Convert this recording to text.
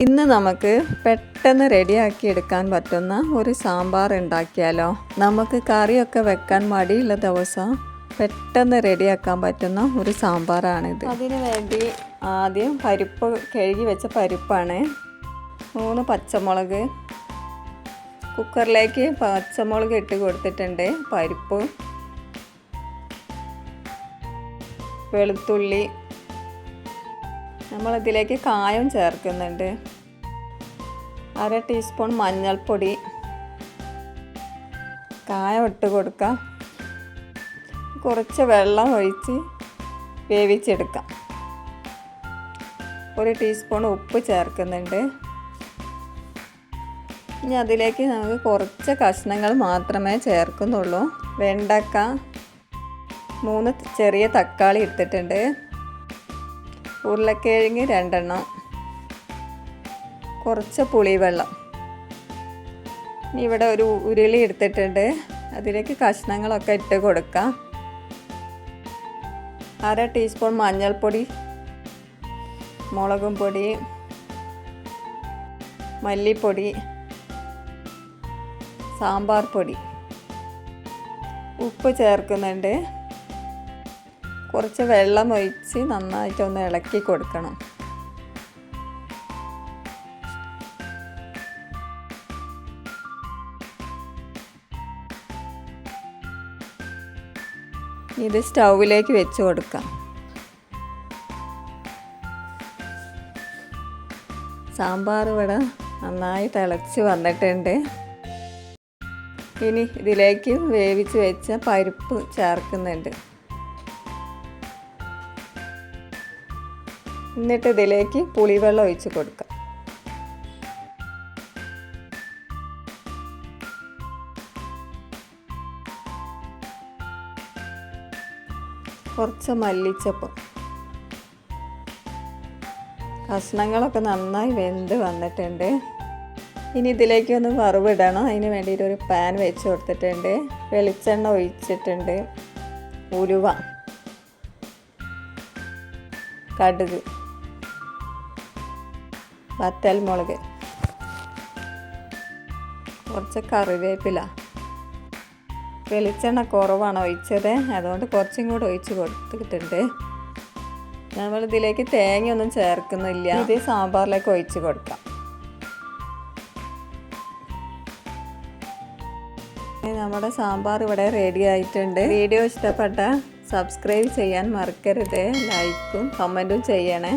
ഇന്ന് നമുക്ക് പെട്ടെന്ന് റെഡിയാക്കി എടുക്കാൻ പറ്റുന്ന ഒരു സാമ്പാർ ഉണ്ടാക്കിയാലോ. നമുക്ക് കറിയൊക്കെ വെക്കാൻ മടിയുള്ള ദിവസം പെട്ടെന്ന് റെഡിയാക്കാൻ പറ്റുന്ന ഒരു സാമ്പാറാണിത്. അതിനു വേണ്ടി ആദ്യം പരിപ്പ് കഴുകി വെച്ച പരിപ്പാണ്. 3 പച്ചമുളക്, കുക്കറിലേക്ക് പച്ചമുളക് ഇട്ട് കൊടുത്തിട്ടുണ്ട്. പരിപ്പ്, വെളുത്തുള്ളി, നമ്മളിതിലേക്ക് കായം ചേർക്കുന്നുണ്ട്. 1/2 ടീസ്പൂൺ മഞ്ഞൾപ്പൊടി, കായം ഇട്ട് കൊടുക്കാം. കുറച്ച് വെള്ളം ഒഴിച്ച് വേവിച്ചെടുക്കാം. 1 ടീസ്പൂൺ ഉപ്പ് ചേർക്കുന്നുണ്ട്. ഇനി അതിലേക്ക് നമുക്ക് കുറച്ച് കഷ്ണങ്ങൾ മാത്രമേ ചേർക്കുന്നുള്ളൂ. വെണ്ടക്ക, 3 ചെറിയ തക്കാളി എടുത്തിട്ടുണ്ട്. ഉരുളക്കിഴങ്ങ് 2 എണ്ണം, കുറച്ച് പുളിവെള്ളം. ഇവിടെ ഒരു ഉരുളി എടുത്തിട്ടുണ്ട്. അതിലേക്ക് കഷ്ണങ്ങളൊക്കെ ഇട്ട് കൊടുക്കാം. 1/2 ടീസ്പൂൺ മഞ്ഞൾപ്പൊടി, മുളകും പൊടി, മല്ലിപ്പൊടി, സാമ്പാർ പൊടി, ഉപ്പ് ചേർക്കുന്നുണ്ട്. കുറച്ച് വെള്ളം ഒഴിച്ച് നന്നായിട്ടൊന്ന് ഇളക്കി കൊടുക്കണം. ഇത് സ്റ്റൗവിലേക്ക് വെച്ച് കൊടുക്കാം. സാമ്പാർ ഇവിടെ നന്നായി തിളച്ച് വന്നിട്ടുണ്ട്. ഇനി ഇതിലേക്ക് വേവിച്ച് വെച്ച പരിപ്പ് ചേർക്കുന്നുണ്ട്. എന്നിട്ട് ഇതിലേക്ക് പുളിവെള്ളം ഒഴിച്ച് കൊടുക്കാം. കുറച്ച് മല്ലിച്ചപ്പ്. കഷ്ണങ്ങളൊക്കെ നന്നായി വെന്ത് വന്നിട്ടുണ്ട്. ഇനി ഇതിലേക്ക് ഒന്ന് വറവിടണം. അതിന് വേണ്ടിയിട്ട് ഒരു പാൻ വെച്ച് കൊടുത്തിട്ടുണ്ട്. വെളിച്ചെണ്ണ ഒഴിച്ചിട്ടുണ്ട്. ഉലുവ, കടുക്, വറ്റൽമുളക്, കുറച്ച് കറിവേപ്പില. വെളിച്ചെണ്ണ കുറവാണ് ഒഴിച്ചത്, അതുകൊണ്ട് കുറച്ചും കൂടെ ഒഴിച്ച് കൊടുത്തിട്ടുണ്ട്. നമ്മളിതിലേക്ക് തേങ്ങയൊന്നും ചേർക്കുന്നില്ല. ഇത് സാമ്പാറിലേക്ക് ഒഴിച്ച് കൊടുക്കാം. നമ്മുടെ സാമ്പാർ ഇവിടെ റെഡി ആയിട്ടുണ്ട്. വീഡിയോ ഇഷ്ടപ്പെട്ട സബ്സ്ക്രൈബ് ചെയ്യാൻ മറക്കരുത്. ലൈക്കും കമൻറ്റും ചെയ്യണേ.